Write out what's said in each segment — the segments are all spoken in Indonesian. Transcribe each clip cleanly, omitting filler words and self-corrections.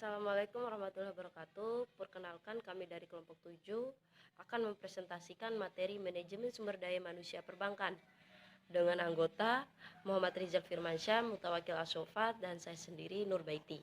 Assalamualaikum warahmatullahi wabarakatuh. Perkenalkan, kami dari kelompok 7 akan mempresentasikan materi manajemen sumber daya manusia perbankan dengan anggota Muhammad Rizal Firmansyah, Mutawakil Asyofat, dan saya sendiri Nur Baiti.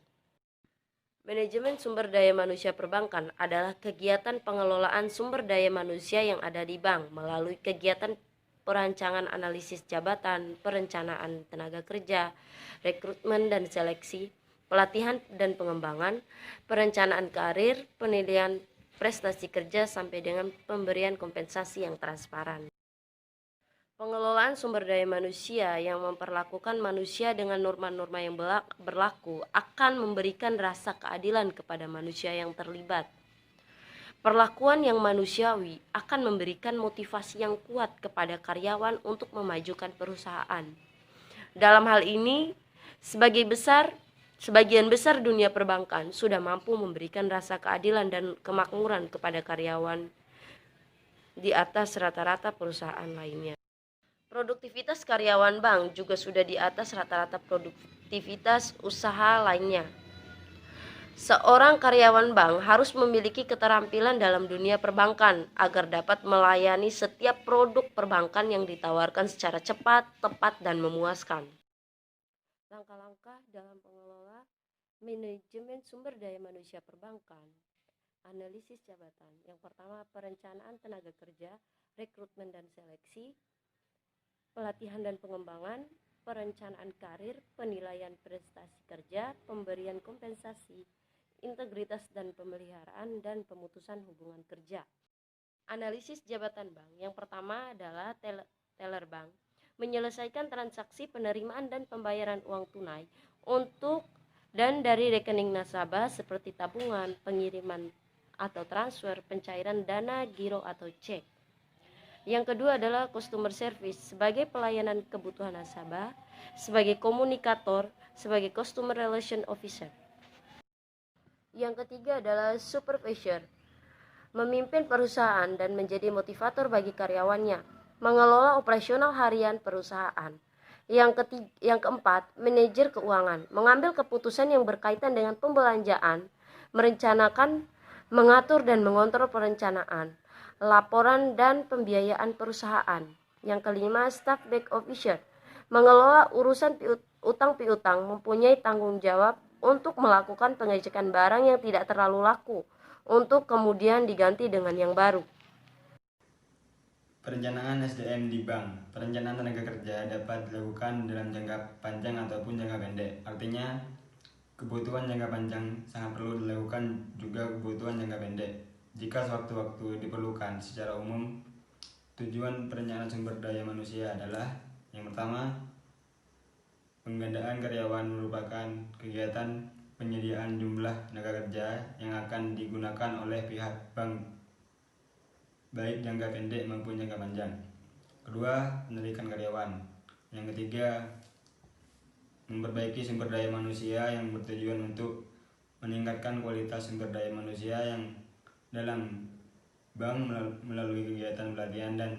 Manajemen sumber daya manusia perbankan adalah kegiatan pengelolaan sumber daya manusia yang ada di bank melalui kegiatan perancangan analisis jabatan, perencanaan tenaga kerja, rekrutmen dan seleksi, pelatihan dan pengembangan, perencanaan karir, penilaian prestasi kerja sampai dengan pemberian kompensasi yang transparan. Pengelolaan sumber daya manusia yang memperlakukan manusia dengan norma-norma yang berlaku akan memberikan rasa keadilan kepada manusia yang terlibat. Perlakuan yang manusiawi akan memberikan motivasi yang kuat kepada karyawan untuk memajukan perusahaan. Dalam hal ini, sebagian besar dunia perbankan sudah mampu memberikan rasa keadilan dan kemakmuran kepada karyawan di atas rata-rata perusahaan lainnya. Produktivitas karyawan bank juga sudah di atas rata-rata produktivitas usaha lainnya. Seorang karyawan bank harus memiliki keterampilan dalam dunia perbankan agar dapat melayani setiap produk perbankan yang ditawarkan secara cepat, tepat, dan memuaskan. Langkah-langkah dalam pengelola manajemen sumber daya manusia perbankan. Analisis jabatan. Yang pertama, perencanaan tenaga kerja, rekrutmen dan seleksi, pelatihan dan pengembangan, perencanaan karir, penilaian prestasi kerja, pemberian kompensasi, integritas dan pemeliharaan, dan pemutusan hubungan kerja. Analisis jabatan bank. Yang pertama adalah teller bank, menyelesaikan transaksi penerimaan dan pembayaran uang tunai untuk dan dari rekening nasabah seperti tabungan, pengiriman atau transfer, pencairan dana, giro atau cek. Yang kedua adalah customer service, sebagai pelayanan kebutuhan nasabah, sebagai komunikator, sebagai customer relation officer. Yang ketiga adalah supervisor, memimpin perusahaan dan menjadi motivator bagi karyawannya, mengelola operasional harian perusahaan. Yang keempat, manajer keuangan, mengambil keputusan yang berkaitan dengan pembelanjaan, merencanakan, mengatur dan mengontrol perencanaan, laporan dan pembiayaan perusahaan. Yang kelima, staff back officer, mengelola urusan utang piutang, mempunyai tanggung jawab untuk melakukan pengecekan barang yang tidak terlalu laku untuk kemudian diganti dengan yang baru. Perencanaan SDM di bank. Perencanaan tenaga kerja dapat dilakukan dalam jangka panjang ataupun jangka pendek. Artinya, kebutuhan jangka panjang sangat perlu dilakukan juga kebutuhan jangka pendek. Jika sewaktu-waktu diperlukan, secara umum, tujuan perencanaan sumber daya manusia adalah yang pertama, penggandaan karyawan merupakan kegiatan penyediaan jumlah tenaga kerja yang akan digunakan oleh pihak bank baik jangka pendek maupun jangka panjang. Kedua, pendidikan karyawan. Yang ketiga, memperbaiki sumber daya manusia yang bertujuan untuk meningkatkan kualitas sumber daya manusia yang dalam bank melalui kegiatan pelatihan dan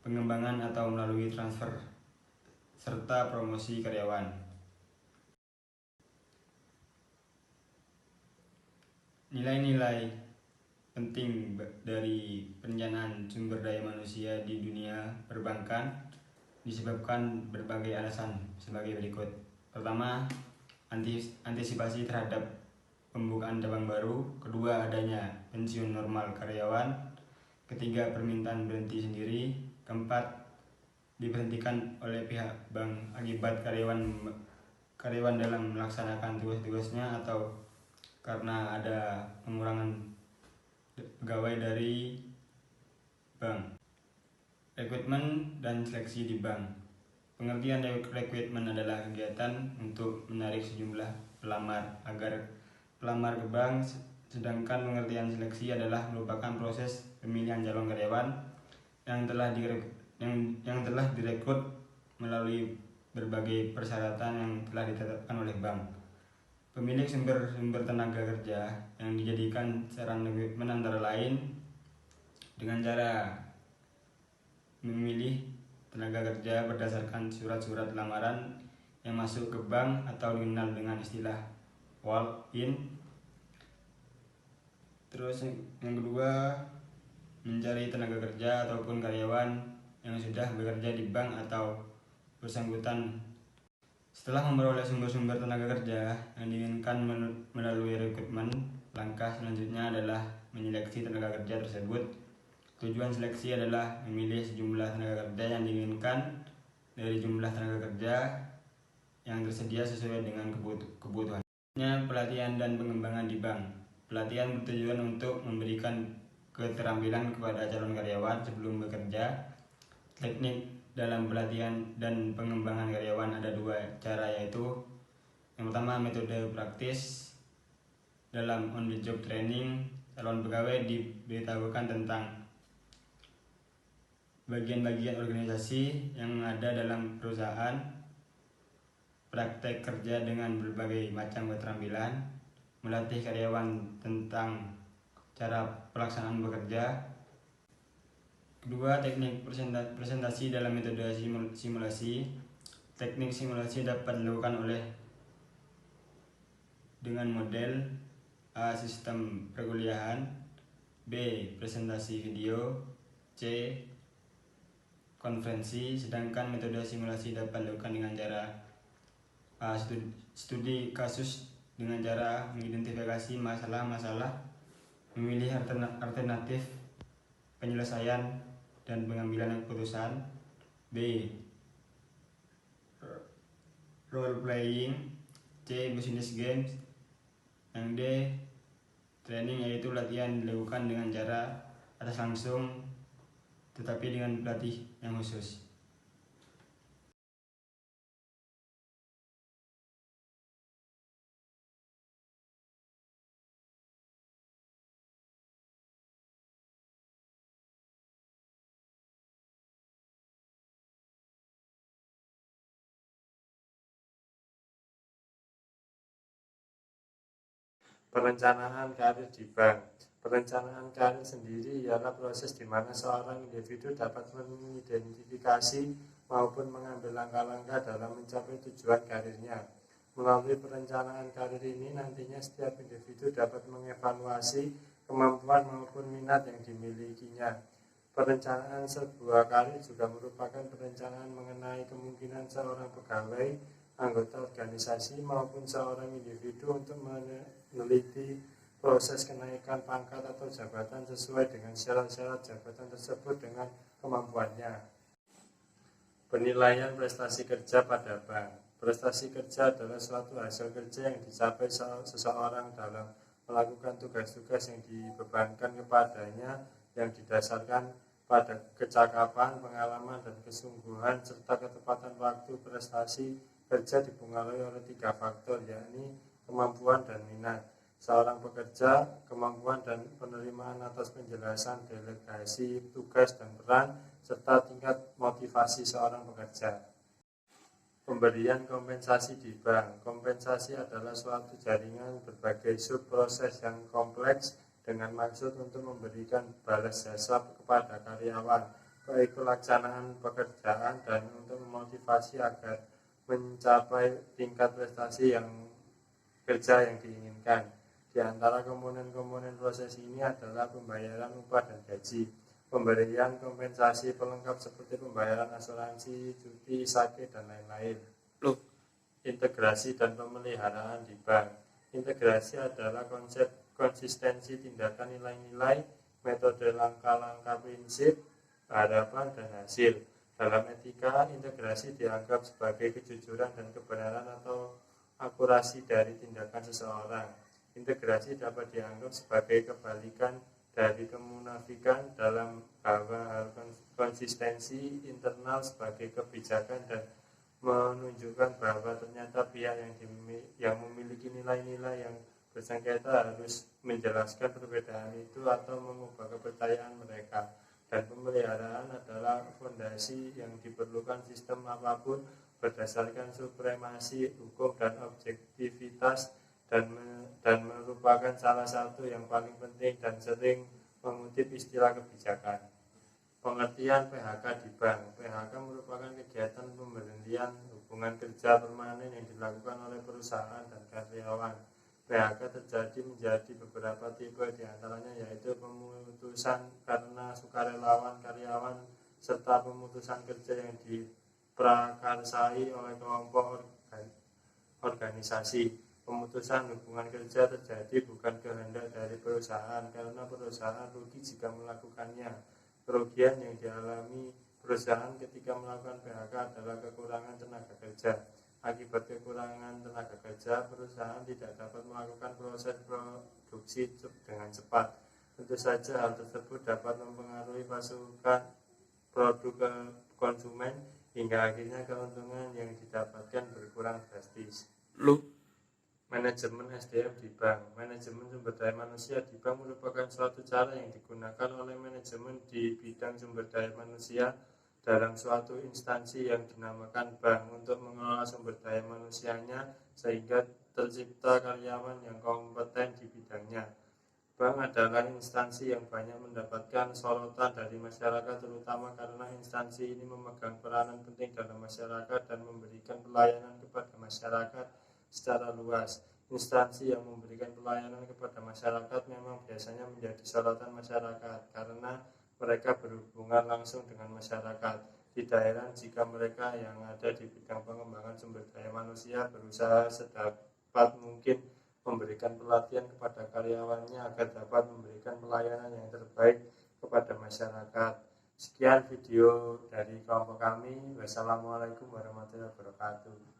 pengembangan atau melalui transfer serta promosi karyawan. Nilai-nilai penting dari perencanaan sumber daya manusia di dunia perbankan disebabkan berbagai alasan sebagai berikut. Pertama, antisipasi terhadap pembukaan cabang baru. Kedua, adanya pensiun normal karyawan. Ketiga, permintaan berhenti sendiri. Keempat, diberhentikan oleh pihak bank akibat karyawan dalam melaksanakan tugas-tugasnya atau karena ada pengurangan pegawai dari bank. Rekrutmen dan seleksi di bank. Pengertian rekrutmen adalah kegiatan untuk menarik sejumlah pelamar agar pelamar ke bank, sedangkan pengertian seleksi adalah merupakan proses pemilihan calon karyawan yang telah direkrut melalui berbagai persyaratan yang telah ditetapkan oleh bank. Pemilik sumber tenaga kerja yang dijadikan saran rekrutmen antara lain dengan cara memilih tenaga kerja berdasarkan surat-surat lamaran yang masuk ke bank atau dikenal dengan istilah walk-in, Terus yang kedua, mencari tenaga kerja ataupun karyawan yang sudah bekerja di bank atau bersangkutan. Setelah memperoleh sumber-sumber tenaga kerja yang diinginkan melalui rekrutmen, langkah selanjutnya adalah menyeleksi tenaga kerja tersebut. Tujuan seleksi adalah memilih sejumlah tenaga kerja yang diinginkan dari jumlah tenaga kerja yang tersedia sesuai dengan kebutuhan. Pelatihan dan pengembangan di bank. Pelatihan bertujuan untuk memberikan keterampilan kepada calon karyawan sebelum bekerja. Teknik dalam pelatihan dan pengembangan karyawan ada dua cara, yaitu yang pertama metode praktis. Dalam on the job training, calon pegawai diberitahukan tentang bagian-bagian organisasi yang ada dalam perusahaan, praktek kerja dengan berbagai macam keterampilan, melatih karyawan tentang cara pelaksanaan bekerja. Kedua, teknik presentasi dalam metode simulasi. Teknik simulasi dapat dilakukan dengan model A. Sistem perkuliahan, B. Presentasi video, C. Konferensi. Sedangkan metode simulasi dapat dilakukan dengan cara A. Studi kasus dengan cara mengidentifikasi masalah-masalah, memilih alternatif penyelesaian dan pengambilan keputusan. B. Role playing. C. Business games. Yang D. Training, yaitu latihan dilakukan dengan cara atas langsung tetapi dengan pelatih yang khusus. Perencanaan karir di bank. Perencanaan karir sendiri ialah proses di mana seorang individu dapat mengidentifikasi maupun mengambil langkah-langkah dalam mencapai tujuan karirnya. Melalui perencanaan karir ini nantinya setiap individu dapat mengevaluasi kemampuan maupun minat yang dimilikinya. Perencanaan sebuah karir juga merupakan perencanaan mengenai kemungkinan seorang pegawai, anggota organisasi maupun seorang individu untuk meneliti proses kenaikan pangkat atau jabatan sesuai dengan syarat-syarat jabatan tersebut dengan kemampuannya. Penilaian prestasi kerja pada bank. Prestasi kerja adalah suatu hasil kerja yang dicapai seseorang dalam melakukan tugas-tugas yang dibebankan kepadanya yang didasarkan pada kecakapan, pengalaman, dan kesungguhan serta ketepatan waktu. Prestasi kerja dipengaruhi oleh 3 faktor, yakni kemampuan dan minat seorang pekerja, kemampuan dan penerimaan atas penjelasan, delegasi tugas dan peran, serta tingkat motivasi seorang pekerja. Pemberian kompensasi di bank. Kompensasi adalah suatu jaringan berbagai sub-proses yang kompleks dengan maksud untuk memberikan balas jasa kepada karyawan, baik pelaksanaan pekerjaan dan untuk memotivasi agar mencapai tingkat prestasi kerja yang diinginkan. Di antara komponen-komponen proses ini adalah pembayaran upah dan gaji, pemberian kompensasi pelengkap seperti pembayaran asuransi, cuti, sakit, dan lain-lain. Integrasi dan pemeliharaan di bank. Integrasi adalah konsep konsistensi tindakan nilai-nilai, metode langkah-langkah prinsip, harapan, dan hasil. Dalam etika, integrasi dianggap sebagai kejujuran dan kebenaran atau akurasi dari tindakan seseorang. Integrasi dapat dianggap sebagai kebalikan dari kemunafikan dalam hal konsistensi internal sebagai kebijakan dan menunjukkan bahwa ternyata pihak yang memiliki nilai-nilai yang bersengketa harus menjelaskan perbedaan itu atau mengubah kepercayaan mereka. Dan pemeliharaan adalah fondasi yang diperlukan sistem apapun berdasarkan supremasi hukum dan objektivitas dan merupakan salah satu yang paling penting dan sering mengutip istilah kebijakan. Pengertian PHK di bank. PHK merupakan kegiatan pemberhentian hubungan kerja permanen yang dilakukan oleh perusahaan dan karyawan PHK terjadi menjadi beberapa tipe, diantaranya yaitu pemutusan karena sukarelawan karyawan serta pemutusan kerja yang diprakarsai oleh kelompok organisasi. Pemutusan hubungan kerja terjadi bukan kehendak dari perusahaan karena perusahaan rugi jika melakukannya. Kerugian yang dialami perusahaan ketika melakukan PHK adalah kekurangan tenaga kerja. Akibat kekurangan tenaga kerja, perusahaan tidak dapat melakukan proses produksi dengan cepat. Tentu saja hal tersebut dapat mempengaruhi pasokan produk ke konsumen hingga akhirnya keuntungan yang didapatkan berkurang drastis. Manajemen SDM di bank. Manajemen sumber daya manusia di bank merupakan suatu cara yang digunakan oleh manajemen di bidang sumber daya manusia dalam suatu instansi yang dinamakan bank untuk mengelola sumber daya manusianya sehingga tercipta karyawan yang kompeten di bidangnya. Bank adalah instansi yang banyak mendapatkan sorotan dari masyarakat terutama karena instansi ini memegang peranan penting dalam masyarakat dan memberikan pelayanan kepada masyarakat secara luas. Instansi yang memberikan pelayanan kepada masyarakat memang biasanya menjadi sorotan masyarakat karena mereka berhubungan langsung dengan masyarakat. Tidak heran jika mereka yang ada di bidang pengembangan sumber daya manusia berusaha sedapat mungkin memberikan pelatihan kepada karyawannya agar dapat memberikan pelayanan yang terbaik kepada masyarakat. Sekian video dari kelompok kami. Wassalamualaikum warahmatullahi wabarakatuh.